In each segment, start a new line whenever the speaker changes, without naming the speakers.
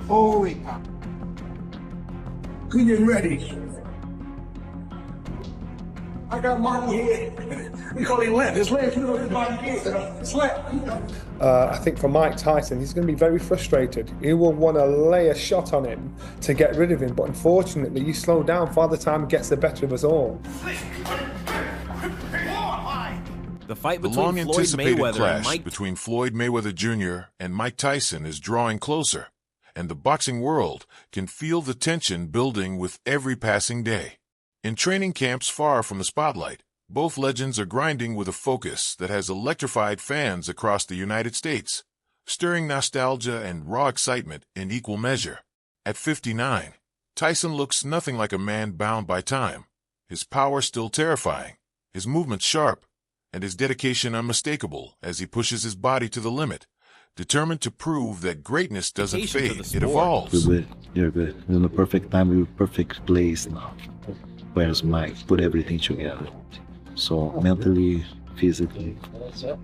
Holy cow. We getting ready. I got Marty here. We call him Lamp. His leg, you know, his body is. It's Lamp.
I think for Mike Tyson, he's going to be very frustrated. He will want to lay a shot on him to get rid of him, but unfortunately, you slow down Father Time gets the better of us all.
The fight between
The long-anticipated
Floyd Mayweather
clash
and Mike
between Floyd Mayweather Jr. and Mike Tyson is drawing closer, and the boxing world can feel the tension building with every passing day. In training camps far from the spotlight, both legends are grinding with a focus that has electrified fans across the United States, stirring nostalgia and raw excitement in equal measure. At 59, Tyson looks nothing like a man bound by time, his power still terrifying, his movements sharp, and his dedication unmistakable as he pushes his body to the limit, determined to prove that greatness doesn't fade, it evolves.
We're good. You're good. We're in the perfect time, we're in the perfect place now. Where's Mike? Put everything together. So mentally, physically,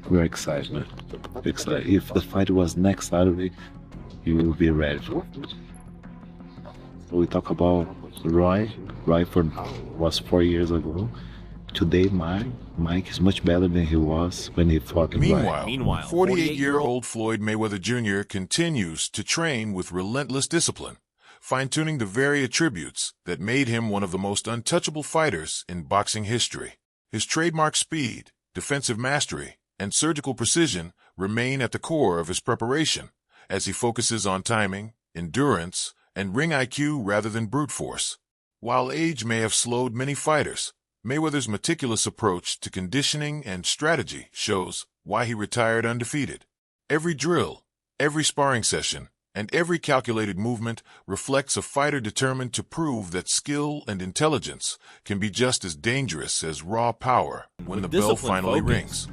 we're excited, man. We're excited. If the fight was next Saturday, you will be ready for it. So we talk about Roy. Roy was 4 years ago. Today, Mike is much better than he was when he fought Roy.
Meanwhile, 48-year-old Floyd Mayweather Jr. continues to train with relentless discipline, fine-tuning the very attributes that made him one of the most untouchable fighters in boxing history. His trademark speed, defensive mastery, and surgical precision remain at the core of his preparation as he focuses on timing, endurance, and ring IQ rather than brute force. While age may have slowed many fighters, Mayweather's meticulous approach to conditioning and strategy shows why he retired undefeated. Every drill, every sparring session, and every calculated movement reflects a fighter determined to prove that skill and intelligence can be just as dangerous as raw power when the bell finally rings.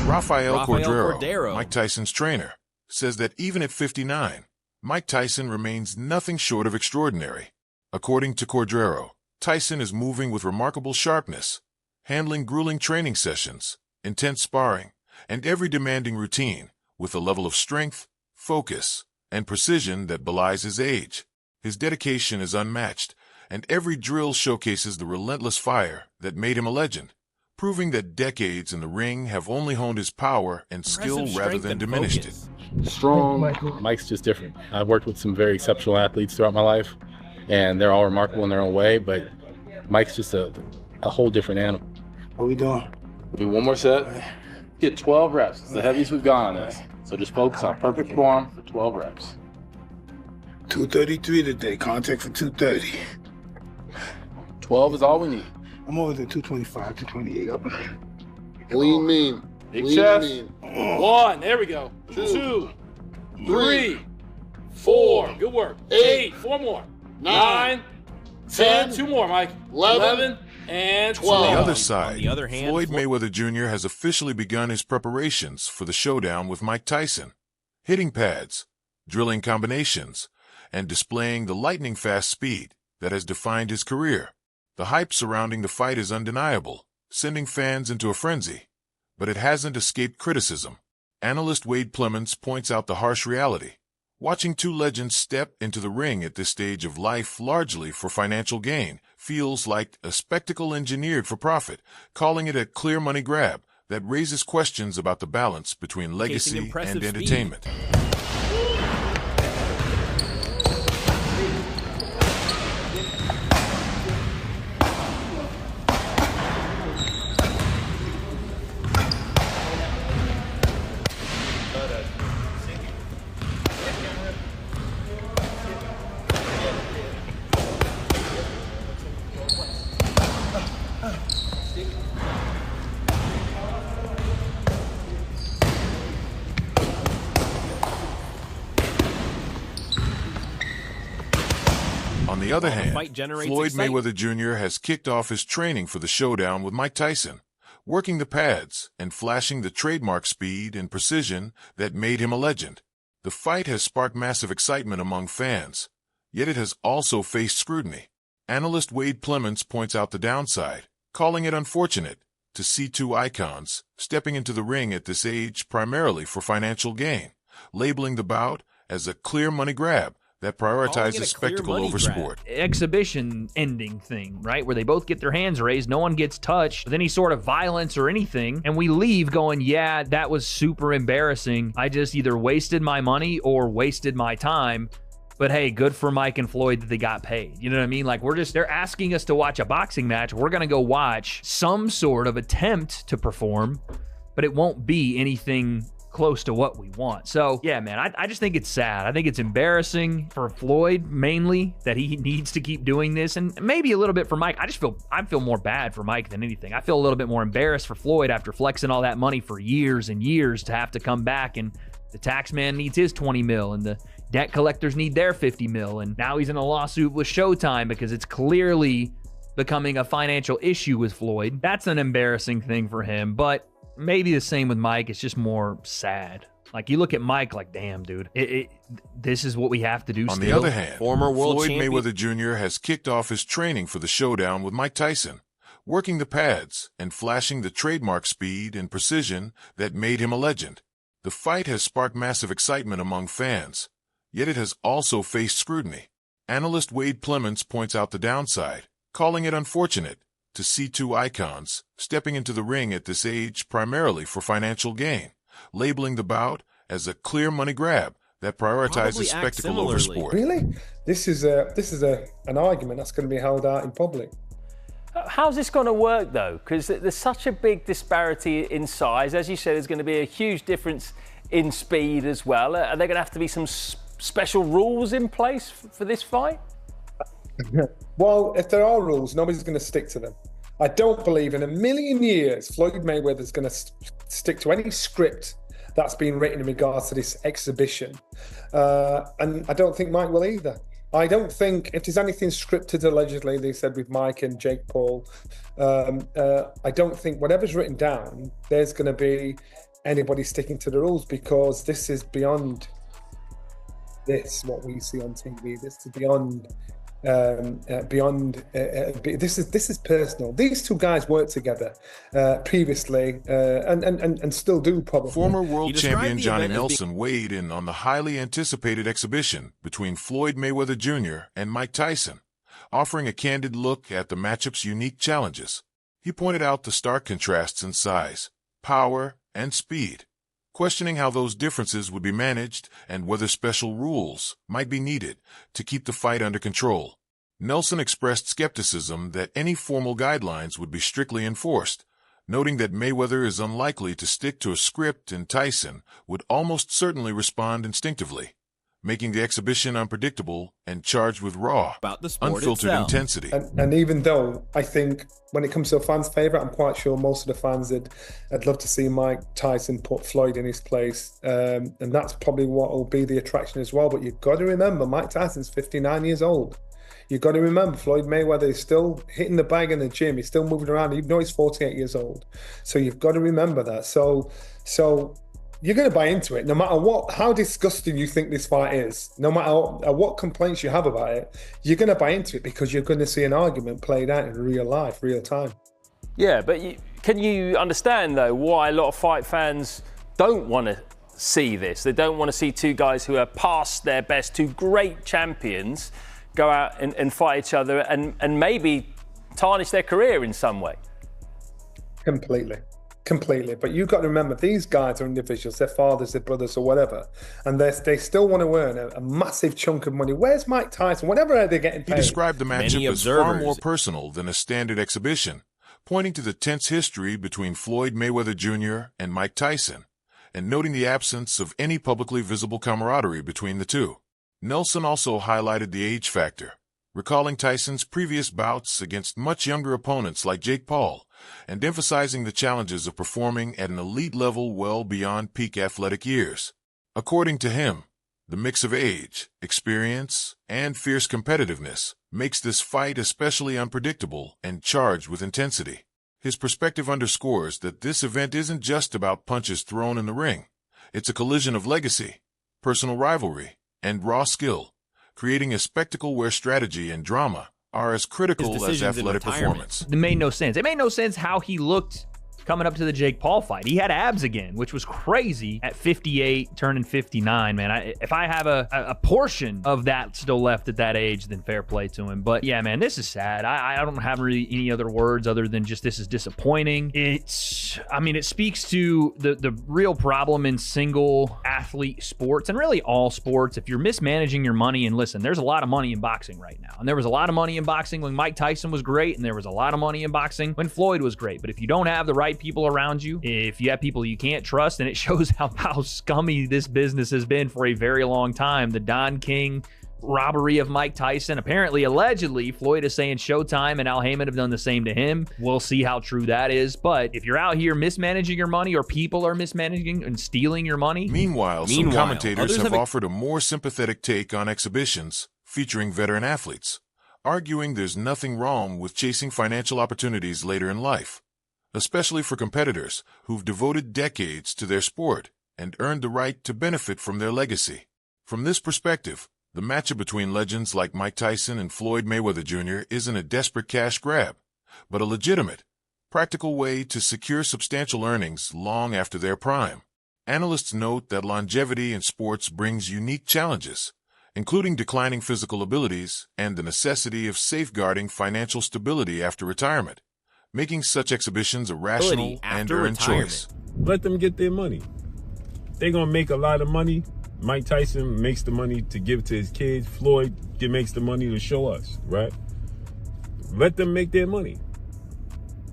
Rafael Cordero, Mike Tyson's trainer, says that even at 59, Mike Tyson remains nothing short of extraordinary. According to Cordero, Tyson is moving with remarkable sharpness, handling grueling training sessions, intense sparring, and every demanding routine with a level of strength, focus, and precision that belies his age. His dedication is unmatched, and every drill showcases the relentless fire that made him a legend, proving that decades in the ring have only honed his power and skill rather than diminished it.
Strong. Mike's just different. I've worked with some very exceptional athletes throughout my life, and they're all remarkable in their own way, but Mike's just a whole different animal.
What we doing?
We'll do one more set. Get 12 reps. It's the heaviest we've gone on this. So just focus on perfect form for 12 reps.
233 today. Contact for 230.
12 is all we need.
I'm over there 225, 228.
Lean mean.
Big
Lean
chest.
mean.
1. There we go. 2, 3, 4. Good work. 8. 4 more. 9, 10. 2 more, Mike. 11 and 12.
On the other side,
On the other hand,
Floyd Mayweather Jr. has officially begun his preparations for the showdown with Mike Tyson. Hitting pads, drilling combinations, and displaying the lightning-fast speed that has defined his career. The hype surrounding the fight is undeniable, sending fans into a frenzy. But it hasn't escaped criticism. Analyst Wade Plemons points out the harsh reality. Watching two legends step into the ring at this stage of life largely for financial gain feels like a spectacle engineered for profit, calling it a clear money grab that raises questions about the balance between legacy and entertainment. On the other hand, Floyd Mayweather Jr. has kicked off his training for the showdown with Mike Tyson, working the pads and flashing the trademark speed and precision that made him a legend. The fight has sparked massive excitement among fans, yet it has also faced scrutiny. Analyst Wade Plemons points out the downside, calling it unfortunate to see two icons stepping into the ring at this age primarily for financial gain, labeling the bout as a clear money grab that prioritizes spectacle over sport.
Exhibition ending thing, right? Where they both get their hands raised, no one gets touched, any sort of violence or anything, and we leave going, yeah, that was super embarrassing. I just either wasted my money or wasted my time. But hey, good for Mike and Floyd that they got paid. You know what I mean? Like, they're asking us to watch a boxing match. We're going to go watch some sort of attempt to perform, but it won't be anything close to what we want. So yeah, man, I just think it's sad. I think it's embarrassing for Floyd mainly that he needs to keep doing this, and maybe a little bit for Mike. I feel more bad for Mike than anything. I feel a little bit more embarrassed for Floyd after flexing all that money for years and years to have to come back, and the tax man needs his 20 mil and the debt collectors need their 50 mil, and now he's in a lawsuit with Showtime because it's clearly becoming a financial issue with Floyd. That's an embarrassing thing for him, but maybe the same with Mike. It's just more sad. Like, you look at Mike like, damn, dude, this is what we have to do.
On the other hand, former Floyd Mayweather Jr. has kicked off his training for the showdown with Mike Tyson, working the pads and flashing the trademark speed and precision that made him a legend. The fight has sparked massive excitement among fans, yet it has also faced scrutiny. Analyst Wade Plemons points out the downside, calling it unfortunate to see two icons stepping into the ring at this age primarily for financial gain, labeling the bout as a clear money grab that prioritizes spectacle over sport.
Really? This is an argument that's going to be held out in public.
How's this going to work, though? Because there's such a big disparity in size. As you said, there's going to be a huge difference in speed as well. Are there going to have to be some special rules in place for this fight?
Well, if there are rules, nobody's going to stick to them. I don't believe in a million years Floyd Mayweather is going to stick to any script that's been written in regards to this exhibition. And I don't think Mike will either. I don't think, if there's anything scripted, allegedly, they said with Mike and Jake Paul, I don't think whatever's written down, there's going to be anybody sticking to the rules, because this is beyond what we see on TV. This is beyond this is personal. These two guys worked together previously and still do, probably.
Former world champion Johnny Nelson weighed in on the highly anticipated exhibition between Floyd Mayweather Jr. and Mike Tyson, offering a candid look at the matchup's unique challenges. He pointed out the stark contrasts in size, power, and speed, questioning how those differences would be managed and whether special rules might be needed to keep the fight under control. Nelson expressed skepticism that any formal guidelines would be strictly enforced, noting that Mayweather is unlikely to stick to a script and Tyson would almost certainly respond instinctively, making the exhibition unpredictable and charged with raw, unfiltered intensity.
And even though I think when it comes to a fan's favourite, I'm quite sure most of the fans I'd love to see Mike Tyson put Floyd in his place. And that's probably what will be the attraction as well. But you've got to remember, Mike Tyson's 59 years old. You've got to remember, Floyd Mayweather is still hitting the bag in the gym. He's still moving around, even though he's 48 years old. So you've got to remember that. So you're going to buy into it no matter how disgusting you think this fight is, no matter what complaints you have about it. You're going to buy into it because you're going to see an argument played out in real life, real time.
Yeah, but can you understand, though, why a lot of fight fans don't want to see this? They don't want to see two guys who are past their best, two great champions, go out and fight each other and maybe tarnish their career in some way.
Completely. But you've got to remember, these guys are individuals, their fathers, their brothers, or whatever, and they still want to earn a massive chunk of money. Where's Mike Tyson? Whatever they're getting paid.
He described the matchup
Many
as far
observers-
more personal than a standard exhibition, pointing to the tense history between Floyd Mayweather Jr. and Mike Tyson, and noting the absence of any publicly visible camaraderie between the two. Nelson also highlighted the age factor, recalling Tyson's previous bouts against much younger opponents like Jake Paul, and emphasizing the challenges of performing at an elite level well beyond peak athletic years. According to him, the mix of age, experience, and fierce competitiveness makes this fight especially unpredictable and charged with intensity. His perspective underscores that this event isn't just about punches thrown in the ring. It's a collision of legacy, personal rivalry, and raw skill, creating a spectacle where strategy and drama are as critical as athletic performance.
It made no sense. It made no sense how he looked coming up to the Jake Paul fight. He had abs again, which was crazy at 58, turning 59, man. If I have a portion of that still left at that age, then fair play to him. But yeah, man, this is sad. I don't have really any other words other than just this is disappointing. It speaks to the real problem in single athlete sports and really all sports. If you're mismanaging your money, and listen, there's a lot of money in boxing right now. And there was a lot of money in boxing when Mike Tyson was great, and there was a lot of money in boxing when Floyd was great. But if you don't have the right people around you, if you have people you can't trust, and it shows how scummy this business has been for a very long time. The Don King robbery of Mike Tyson. Apparently, allegedly, Floyd is saying Showtime and Al Heyman have done the same to him. We'll see how true that is. But if you're out here mismanaging your money, or people are mismanaging and stealing your money.
Meanwhile, some commentators have offered a more sympathetic take on exhibitions featuring veteran athletes, arguing there's nothing wrong with chasing financial opportunities later in life, especially for competitors who've devoted decades to their sport and earned the right to benefit from their legacy. From this perspective, the matchup between legends like Mike Tyson and Floyd Mayweather Jr. isn't a desperate cash grab, but a legitimate, practical way to secure substantial earnings long after their prime. Analysts note that longevity in sports brings unique challenges, including declining physical abilities and the necessity of safeguarding financial stability after retirement, making such exhibitions a rational and earned choice.
Let them get their money. They're going to make a lot of money. Mike Tyson makes the money to give to his kids. Floyd makes the money to show us, right? Let them make their money.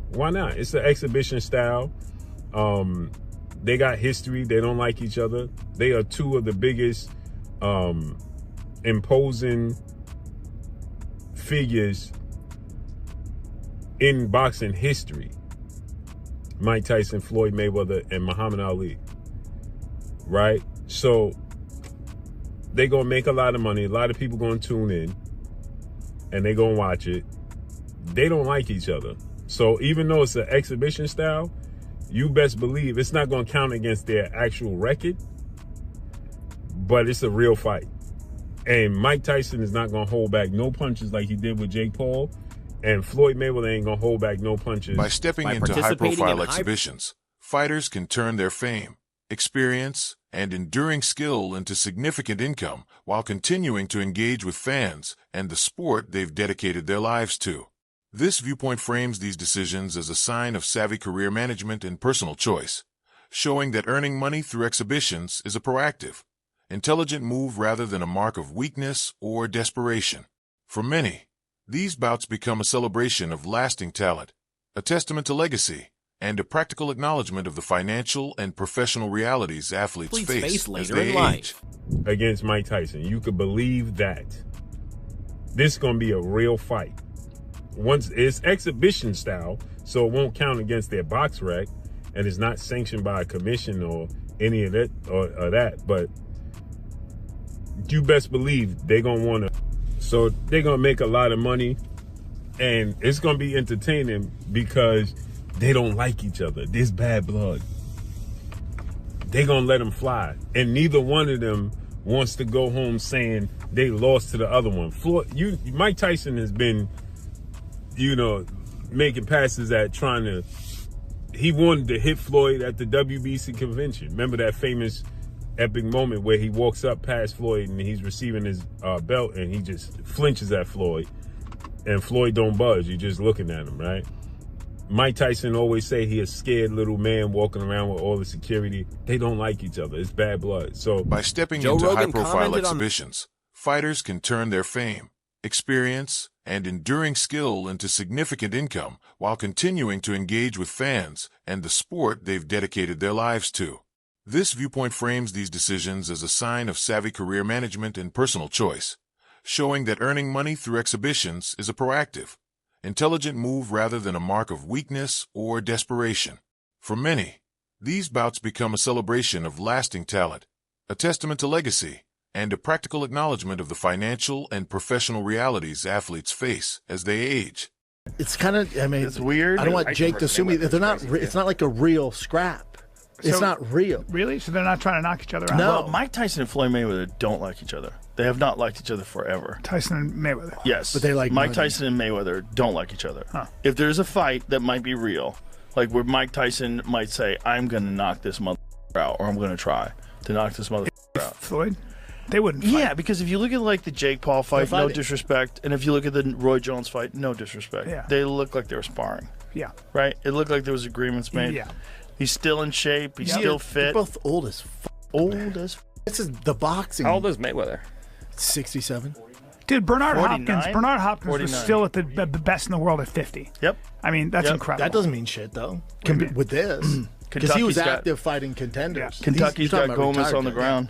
Why not? It's an exhibition style. They got history. They don't like each other. They are two of the biggest imposing figures in boxing history. Mike Tyson, Floyd Mayweather, and Muhammad Ali. Right? So they're going to make a lot of money. A lot of people going to tune in and they're going to watch it. They don't like each other. So even though it's an exhibition style, you best believe it's not going to count against their actual record, but it's a real fight. And Mike Tyson is not going to hold back no punches like he did with Jake Paul. And Floyd Mayweather ain't going to hold back no punches.
By stepping into high-profile exhibitions, fighters can turn their fame, experience, and enduring skill into significant income while continuing to engage with fans and the sport they've dedicated their lives to. This viewpoint frames these decisions as a sign of savvy career management and personal choice, showing that earning money through exhibitions is a proactive, intelligent move rather than a mark of weakness or desperation. For many, these bouts become a celebration of lasting talent, a testament to legacy, and a practical acknowledgement of the financial and professional realities athletes face as they age.
Against Mike Tyson, you could believe that. This is going to be a real fight. Once it's exhibition style, so it won't count against their box rec, and it's not sanctioned by a commission or any of that or that. But you best believe they're going to want to. So they're going to make a lot of money, and it's going to be entertaining because they don't like each other. There's bad blood. they're going to let them fly. And neither one of them wants to go home saying they lost to the other one. Mike Tyson has been, making passes at trying to, he wanted to hit Floyd at the WBC convention. Remember that famous epic moment where he walks up past Floyd and he's receiving his belt and he just flinches at Floyd and Floyd don't budge. You're just looking at him, right? Mike Tyson always say he a scared little man walking around with all the security. They don't like each other. It's bad blood. So
by stepping into high-profile exhibitions, fighters can turn their fame, experience, and enduring skill into significant income while continuing to engage with fans and the sport they've dedicated their lives to. This viewpoint frames these decisions as a sign of savvy career management and personal choice, showing that earning money through exhibitions is a proactive, intelligent move rather than a mark of weakness or desperation. For many, these bouts become a celebration of lasting talent, a testament to legacy, and a practical acknowledgement of the financial and professional realities athletes face as they age.
It's kind of,
it's weird.
I don't want Jake to assume they're not. It's not like a real scrap. It's not real.
Really? So they're not trying to knock each other out?
No.
Well, Mike Tyson and Floyd Mayweather don't like each other. They have not liked each other forever.
Tyson and Mayweather.
Yes.
But they like
Mike
money.
Tyson and Mayweather don't like each other.
Huh.
If there's a fight that might be real, like where Mike Tyson might say, I'm going to knock this motherfucker out, or I'm going to try to knock this motherfucker out.
Floyd? They wouldn't fight.
Yeah, because if you look at like the Jake Paul fight, no disrespect, and if you look at the Roy Jones fight, no disrespect.
Yeah.
They look like they were sparring.
Yeah.
Right? It looked like there was agreements made.
Yeah.
He's still in shape. He's still fit.
They're both old as This is the boxing.
How old is Mayweather?
67.
Dude, Bernard
49?
Hopkins was
49.
still at the best in the world at 50.
Yep.
I mean, that's
Yep.
incredible.
That doesn't mean shit, though. With this. Because he was active fighting contenders.
Kentucky's got Gomez on the ground.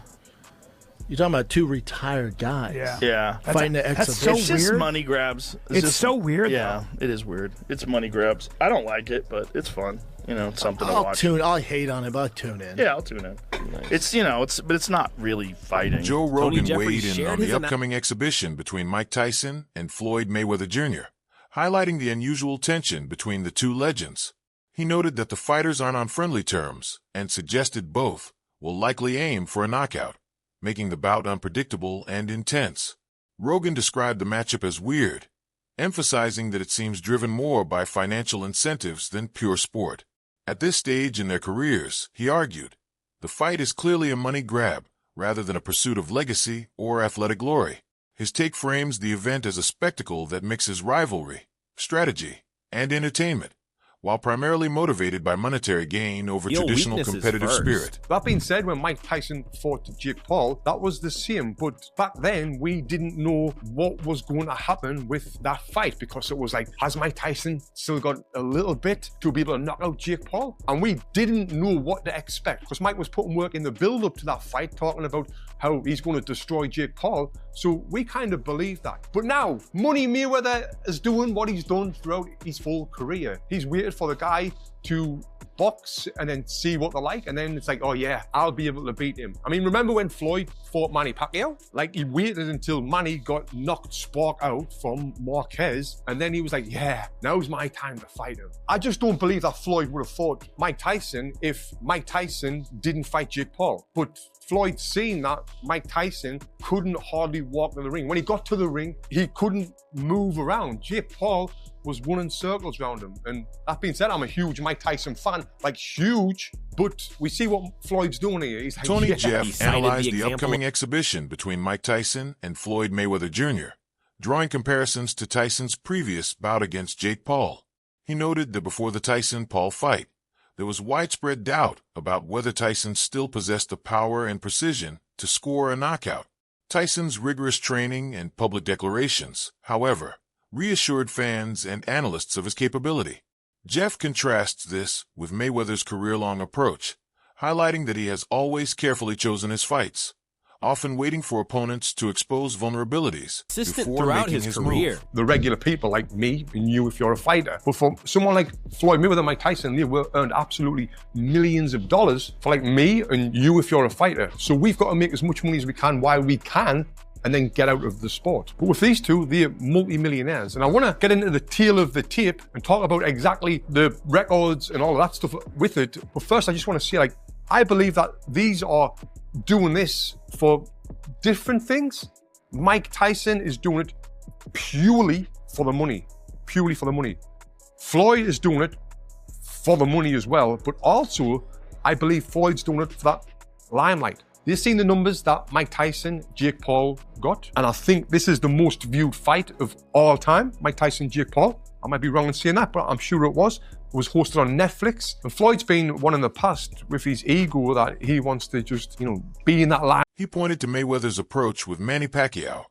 You're talking about two retired guys.
Yeah.
Fighting the
that's
exhibition.
It's just money grabs.
It's
just,
so weird,
Yeah, it is weird. It's money grabs. I don't like it, but it's fun. It's something to watch.
I'll hate on it, but I'll tune in.
Yeah, I'll tune in. Nice. But it's not really fighting.
Joe Rogan weighed in on the upcoming exhibition between Mike Tyson and Floyd Mayweather Jr., highlighting the unusual tension between the two legends. He noted that the fighters aren't on friendly terms and suggested both will likely aim for a knockout, making the bout unpredictable and intense. Rogan described the matchup as weird, emphasizing that it seems driven more by financial incentives than pure sport. At this stage in their careers, he argued, the fight is clearly a money grab rather than a pursuit of legacy or athletic glory. His take frames the event as a spectacle that mixes rivalry, strategy, and entertainment, while primarily motivated by monetary gain over traditional competitive spirit.
That being said, when Mike Tyson fought Jake Paul, that was the same. But back then, we didn't know what was going to happen with that fight because it was like, has Mike Tyson still got a little bit to be able to knock out Jake Paul? And we didn't know what to expect because Mike was putting work in the build-up to that fight, talking about how he's going to destroy Jake Paul. So we kind of believed that. But now, Money Mayweather is doing what he's done throughout his full career. He's waited for the guy to box and then see what they're like, and then it's like, oh yeah, I'll be able to beat him. I mean, remember when Floyd fought Manny Pacquiao? Like, he waited until Manny got knocked spark out from Marquez, and then he was like, yeah, now's my time to fight him. I just don't believe that Floyd would have fought Mike Tyson if Mike Tyson didn't fight Jake Paul. But Floyd seen that Mike Tyson couldn't hardly walk to the ring. When he got to the ring, he couldn't move around. Jake Paul was running circles around him. And that being said, I'm a huge Mike Tyson fan, like huge, but we see what Floyd's doing here. He's like,
Tony
yeah.
Jeff analyzed the upcoming exhibition between Mike Tyson and Floyd Mayweather Jr., drawing comparisons to Tyson's previous bout against Jake Paul. He noted that before the Tyson-Paul fight, there was widespread doubt about whether Tyson still possessed the power and precision to score a knockout. Tyson's rigorous training and public declarations, however, reassured fans and analysts of his capability. Jeff contrasts this with Mayweather's career-long approach, highlighting that he has always carefully chosen his fights, often waiting for opponents to expose vulnerabilities before making his move.
The regular people like me and you if you're a fighter. But for someone like Floyd Mayweather and Mike Tyson, they earned absolutely millions of dollars for like me and you if you're a fighter. So we've got to make as much money as we can while we can and then get out of the sport. But with these two, they're multi-millionaires. And I want to get into the tail of the tape and talk about exactly the records and all of that stuff with it. But first, I just want to say, like, I believe that these are doing this for different things. Mike Tyson is doing it purely for the money. Purely for the money. Floyd is doing it for the money as well, but also I believe Floyd's doing it for that limelight. You've seen the numbers that Mike Tyson, Jake Paul got, and I think this is the most viewed fight of all time, Mike Tyson, Jake Paul. I might be wrong in saying that, but I'm sure it was. It was hosted on Netflix. And Floyd's been one in the past with his ego that he wants to just, be in that line.
He pointed to Mayweather's approach with Manny Pacquiao,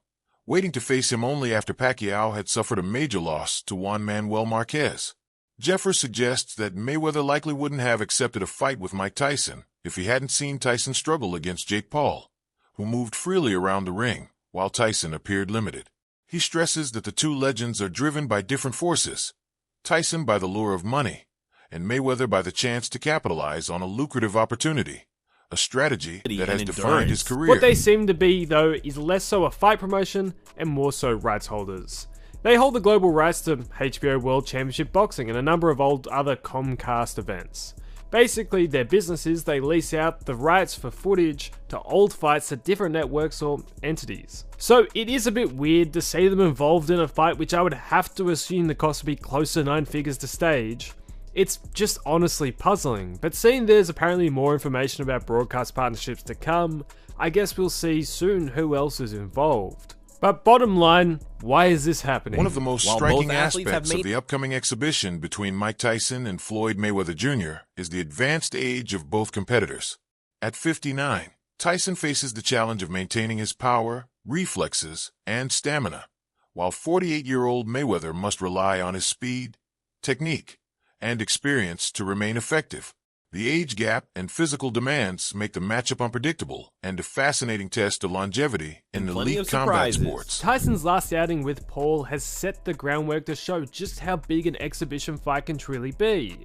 waiting to face him only after Pacquiao had suffered a major loss to Juan Manuel Marquez. Jeffers suggests that Mayweather likely wouldn't have accepted a fight with Mike Tyson if he hadn't seen Tyson struggle against Jake Paul, who moved freely around the ring while Tyson appeared limited. He stresses that the two legends are driven by different forces, Tyson by the lure of money, and Mayweather by the chance to capitalize on a lucrative opportunity, a strategy that has defined his career.
What they seem to be, though, is less so a fight promotion and more so rights holders. They hold the global rights to HBO World Championship Boxing and a number of old other Comcast events. Basically, their business is they lease out the rights for footage to old fights to different networks or entities. So it is a bit weird to see them involved in a fight which I would have to assume the cost would be close to 9 figures to stage. It's just honestly puzzling, but seeing there's apparently more information about broadcast partnerships to come, I guess we'll see soon who else is involved. But bottom line, why is this happening?
One of the most striking aspects of the upcoming exhibition between Mike Tyson and Floyd Mayweather Jr. is the advanced age of both competitors. At 59, Tyson faces the challenge of maintaining his power, reflexes, and stamina, while 48-year-old Mayweather must rely on his speed, technique, and experience to remain effective. The age gap and physical demands make the matchup unpredictable and a fascinating test of longevity in elite combat sports.
Tyson's last outing with Paul has set the groundwork to show just how big an exhibition fight can truly be.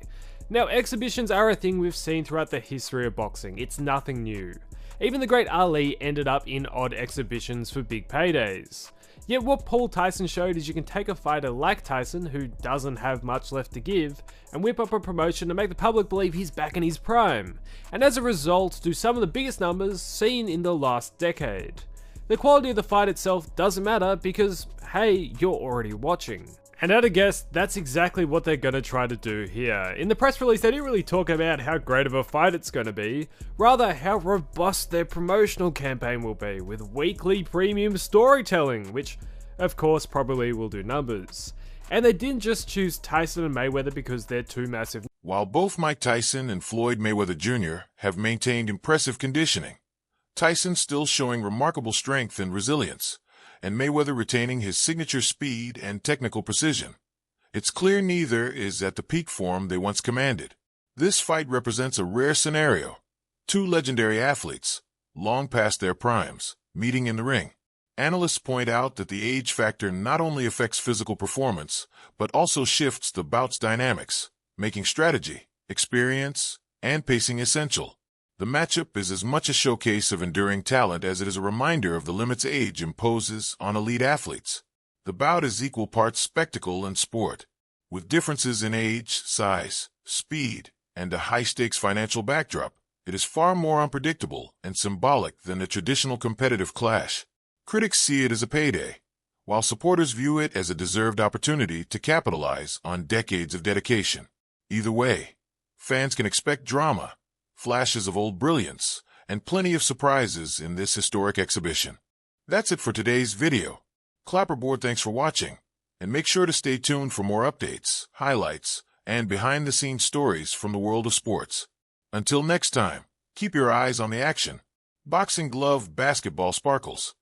Now, exhibitions are a thing we've seen throughout the history of boxing. It's nothing new. Even the great Ali ended up in odd exhibitions for big paydays. Yet what Paul Tyson showed is you can take a fighter like Tyson, who doesn't have much left to give, and whip up a promotion to make the public believe he's back in his prime, and as a result do some of the biggest numbers seen in the last decade. The quality of the fight itself doesn't matter because, hey, you're already watching. And at a guess, that's exactly what they're gonna try to do here. In the press release, they didn't really talk about how great of a fight it's gonna be, rather how robust their promotional campaign will be, with weekly premium storytelling, which of course probably will do numbers. And they didn't just choose Tyson and Mayweather because they're two massive.
While both Mike Tyson and Floyd Mayweather Jr. have maintained impressive conditioning, Tyson still showing remarkable strength and resilience, and Mayweather retaining his signature speed and technical precision. It's clear neither is at the peak form they once commanded. This fight represents a rare scenario. Two legendary athletes, long past their primes, meeting in the ring. Analysts point out that the age factor not only affects physical performance, but also shifts the bout's dynamics, making strategy, experience, and pacing essential. The matchup is as much a showcase of enduring talent as it is a reminder of the limits age imposes on elite athletes. The bout is equal parts spectacle and sport. With differences in age, size, speed, and a high-stakes financial backdrop, it is far more unpredictable and symbolic than a traditional competitive clash. Critics see it as a payday, while supporters view it as a deserved opportunity to capitalize on decades of dedication. Either way, fans can expect drama, flashes of old brilliance, and plenty of surprises in this historic exhibition. That's it for today's video. Clapperboard thanks for watching, and make sure to stay tuned for more updates, highlights, and behind-the-scenes stories from the world of sports. Until next time, keep your eyes on the action. Boxing glove basketball sparkles.